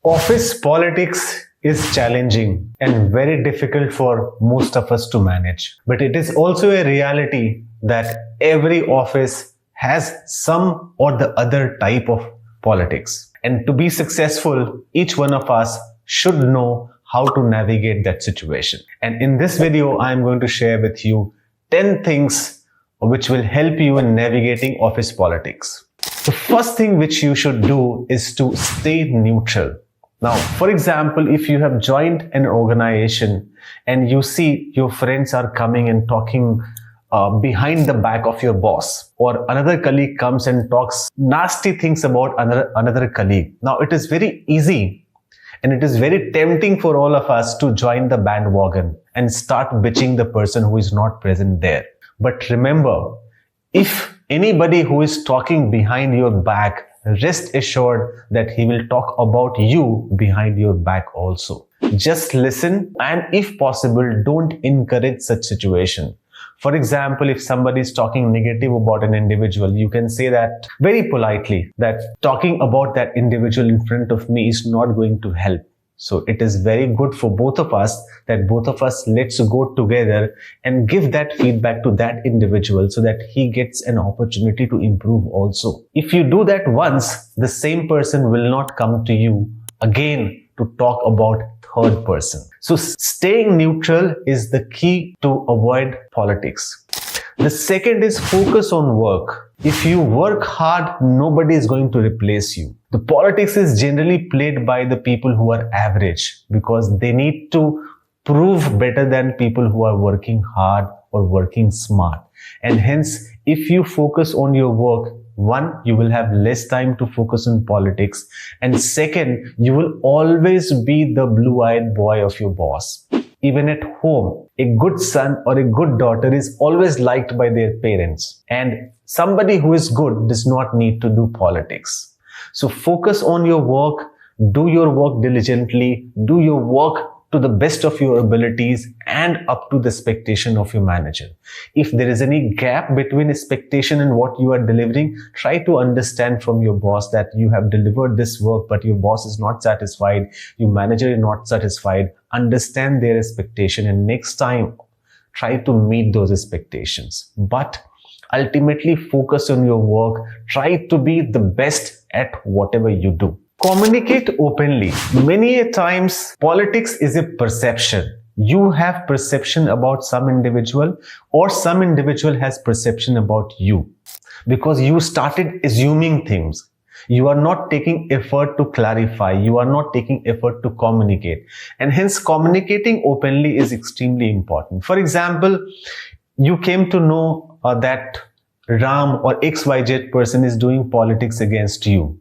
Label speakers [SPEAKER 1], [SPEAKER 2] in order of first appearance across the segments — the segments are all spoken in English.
[SPEAKER 1] Office politics is challenging and very difficult for most of us to manage. But it is also a reality that every office has some or the other type of politics. And to be successful, each one of us should know how to navigate that situation. And in this video, I am going to share with you 10 things which will help you in navigating office politics. The first thing which you should do is to stay neutral. Now, for example, if you have joined an organization and you see your friends are coming and talking behind the back of your boss, or another colleague comes and talks nasty things about another colleague. Now, it is very easy and it is very tempting for all of us to join the bandwagon and start bitching the person who is not present there. But remember, if anybody who is talking behind your back, rest assured that he will talk about you behind your back also. Just listen, and if possible, don't encourage such situation. For example, if somebody is talking negative about an individual, you can say that very politely, that talking about that individual in front of me is not going to help. So it is very good for both of us that both of us let's go together and give that feedback to that individual so that he gets an opportunity to improve also. If you do that once, the same person will not come to you again to talk about third person. So staying neutral is the key to avoid politics. The second is focus on work. If you work hard, nobody is going to replace you. The politics is generally played by the people who are average because they need to prove better than people who are working hard or working smart. And hence, if you focus on your work, one, you will have less time to focus on politics. And second, you will always be the blue-eyed boy of your boss. Even at home, a good son or a good daughter is always liked by their parents. And somebody who is good does not need to do politics. So focus on your work, do your work diligently, do your work to the best of your abilities and up to the expectation of your manager. If there is any gap between expectation and what you are delivering, try to understand from your boss that you have delivered this work, but your boss is not satisfied, your manager is not satisfied. Understand their expectation and next time try to meet those expectations. But ultimately focus on your work. Try to be the best at whatever you do. Communicate openly. Many a times, politics is a perception. You have perception about some individual or some individual has perception about you because you started assuming things. You are not taking effort to clarify. You are not taking effort to communicate. And hence, communicating openly is extremely important. For example, you came to know that Ram or XYZ person is doing politics against you.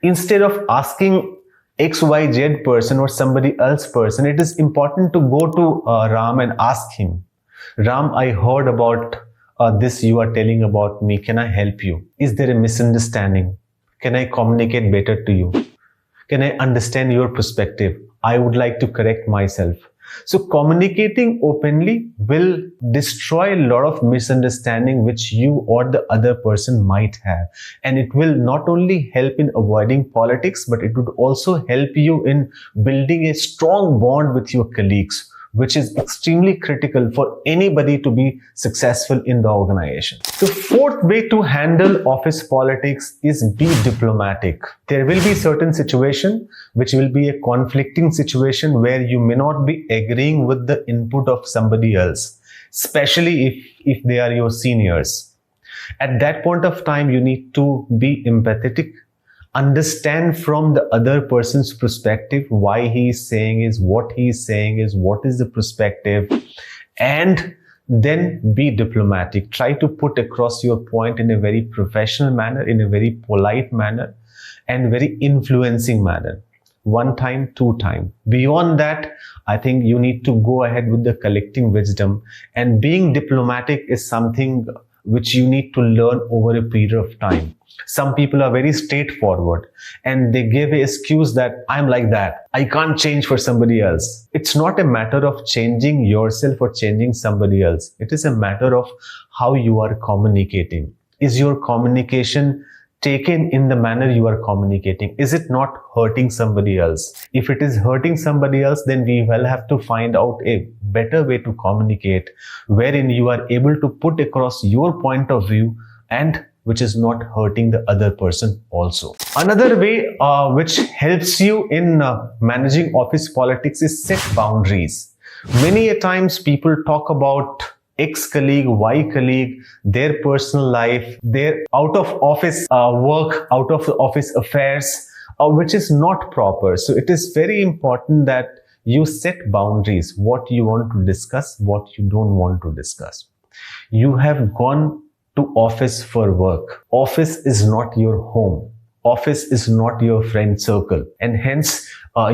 [SPEAKER 1] Instead of asking XYZ person or somebody else person, it is important to go to Ram and ask him, Ram, I heard about this you are telling about me. Can I help you? Is there a misunderstanding? Can I communicate better to you? Can I understand your perspective? I would like to correct myself. So communicating openly will destroy a lot of misunderstanding which you or the other person might have. And it will not only help in avoiding politics, but it would also help you in building a strong bond with your colleagues, which is extremely critical for anybody to be successful in the organization. The fourth way to handle office politics is be diplomatic. There will be certain situation which will be a conflicting situation where you may not be agreeing with the input of somebody else, especially if they are your seniors. At that point of time, you need to be empathetic. Understand from the other person's perspective why he is saying is what he is saying is, what is the perspective, and then be diplomatic. Try to put across your point in a very professional manner, in a very polite manner, and very influencing manner. One time, two time. Beyond that, I think you need to go ahead with the collecting wisdom, and being diplomatic is something which you need to learn over a period of time. Some people are very straightforward and they give an excuse that I'm like that. I can't change for somebody else. It's not a matter of changing yourself or changing somebody else. It is a matter of how you are communicating. Is your communication taken in the manner you are communicating? Is it not hurting somebody else? If it is hurting somebody else, then we will have to find out a better way to communicate, wherein you are able to put across your point of view and which is not hurting the other person also. Another way which helps you in managing office politics is set boundaries. Many a times people talk about X-colleague, Y-colleague, their personal life, their out of office work, out of office affairs, which is not proper. So it is very important that you set boundaries, what you want to discuss, what you don't want to discuss. You have gone to office for work. Office is not your home. Office is not your friend circle. And hence,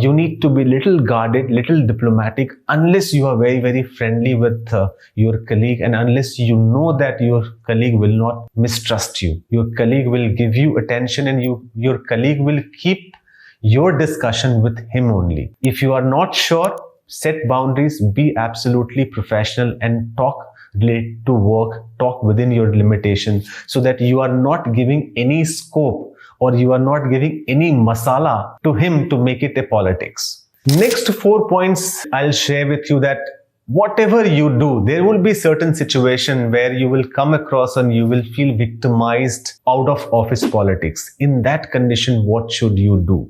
[SPEAKER 1] you need to be little guarded, little diplomatic, unless you are very, very friendly with your colleague, and unless you know that your colleague will not mistrust you. Your colleague will give you attention, and your colleague will keep your discussion with him only. If you are not sure, set boundaries, be absolutely professional and talk related to work, talk within your limitation, so that you are not giving any scope or you are not giving any masala to him to make it a politics. Next 4 points I'll share with you, that whatever you do, there will be certain situation where you will come across and you will feel victimized out of office politics. In that condition, what should you do?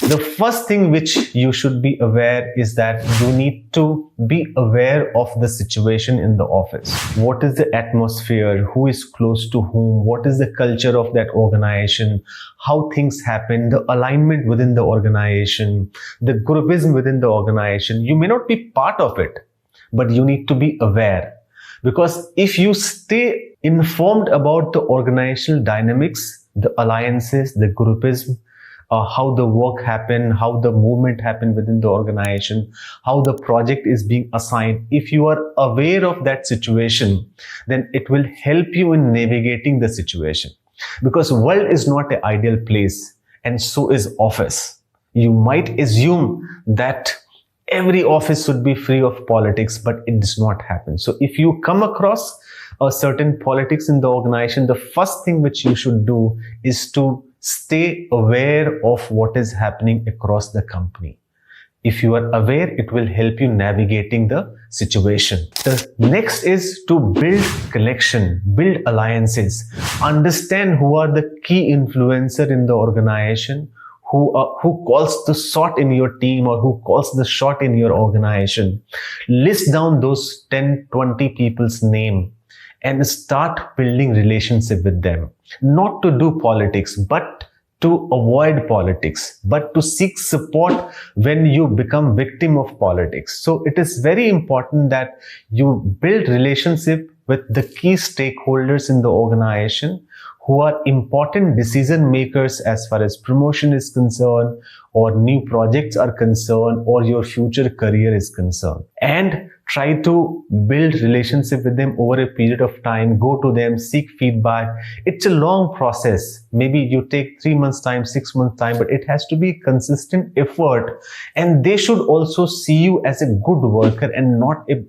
[SPEAKER 1] The first thing which you should be aware is that you need to be aware of the situation in the office. What is the atmosphere? Who is close to whom? What is the culture of that organization? How things happen? The alignment within the organization, the groupism within the organization. You may not be part of it, but you need to be aware. Because if you stay informed about the organizational dynamics, the alliances, the groupism, how the work happen, how the movement happen within the organization, how the project is being assigned. If you are aware of that situation, then it will help you in navigating the situation. Because world is not an ideal place, and so is office. You might assume that every office should be free of politics, but it does not happen. So if you come across a certain politics in the organization, the first thing which you should do is to stay aware of what is happening across the company. If you are aware, it will help you navigating the situation. The next is to build connection, build alliances, understand who are the key influencer in the organization, who calls the shot in your team or who calls the shot in your organization. List down those 10, 20 people's name and start building relationship with them. Not to do politics, but to avoid politics, but to seek support when you become victim of politics. So it is very important that you build relationship with the key stakeholders in the organization who are important decision makers as far as promotion is concerned, or new projects are concerned, or your future career is concerned. And try to build relationship with them over a period of time. Go to them, seek feedback. It's a long process. Maybe you take 3 months time, 6 months time, but it has to be consistent effort. And they should also see you as a good worker and not a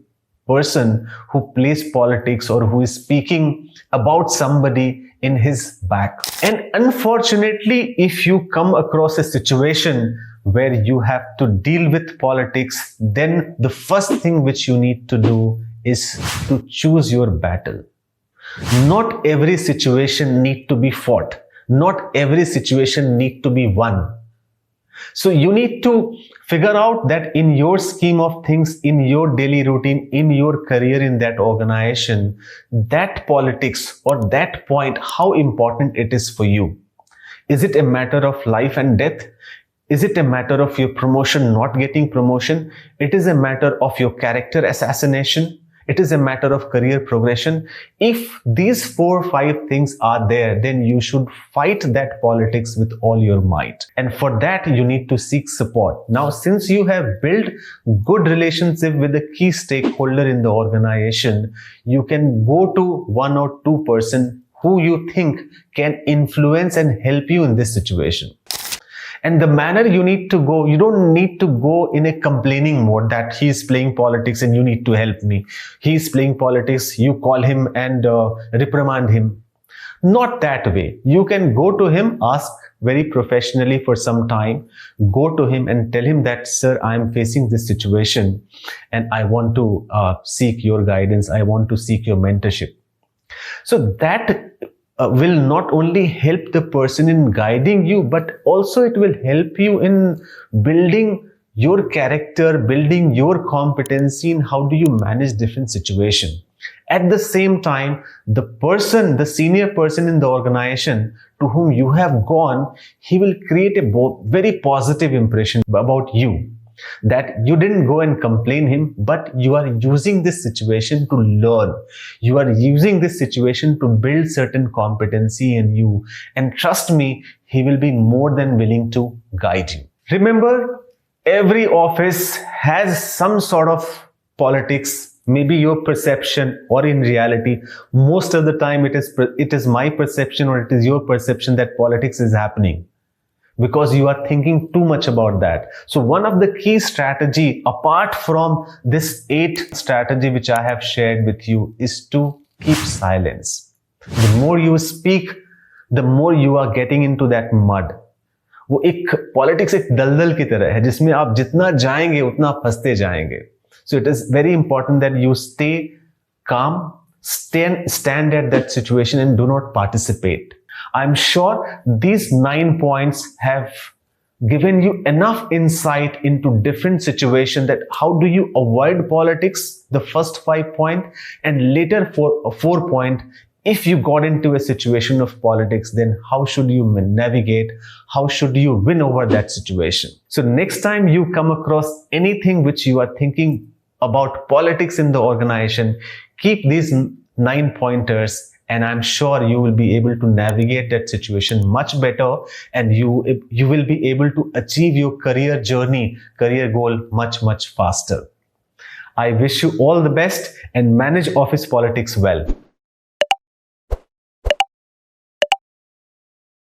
[SPEAKER 1] person who plays politics or who is speaking about somebody in his back. And unfortunately, if you come across a situation where you have to deal with politics, then the first thing which you need to do is to choose your battle. Not every situation need to be fought. Not every situation need to be won. So you need to figure out that in your scheme of things, in your daily routine, in your career in that organization, that politics or that point, how important it is for you. Is it a matter of life and death? Is it a matter of your promotion, not getting promotion? It is a matter of your character assassination. It is a matter of career progression. If these 4 or 5 things are there, then you should fight that politics with all your might. And for that, you need to seek support. Now, since you have built good relationship with the key stakeholder in the organization, you can go to 1 or 2 person who you think can influence and help you in this situation. And the manner you need to go, you don't need to go in a complaining mode that he is playing politics and you need to help me. He is playing politics, you call him and reprimand him. Not that way. You can go to him, ask very professionally for some time, go to him and tell him that, sir, I am facing this situation and I want to seek your guidance. I want to seek your mentorship. So that will not only help the person in guiding you, but also it will help you in building your character, building your competency in how do you manage different situations. At the same time, the senior person in the organization to whom you have gone, he will create a very positive impression about you. That you didn't go and complain him, but you are using this situation to learn. You are using this situation to build certain competency in you. And trust me, he will be more than willing to guide you. Remember, every office has some sort of politics. Maybe your perception, or in reality, most of the time it is my perception or it is your perception that politics is happening because you are thinking too much about that. So one of the key strategy, apart from this 8 strategy which I have shared with you, is to keep silence. The more you speak, the more you are getting into that mud. वो एक politics एक दलदल की तरह है जिसमें आप जितना जाएंगे उतना फंसते जाएंगे. So it is very important that you stay calm, stand at that situation and do not participate. I'm sure these 9 points have given you enough insight into different situations, that how do you avoid politics, the first 5 points, and later 4 point, if you got into a situation of politics, then how should you navigate? How should you win over that situation? So next time you come across anything which you are thinking about politics in the organization, keep these 9 pointers, and I'm sure you will be able to navigate that situation much better, and you will be able to achieve your career journey, career goal much faster. I wish you all the best and manage office politics well.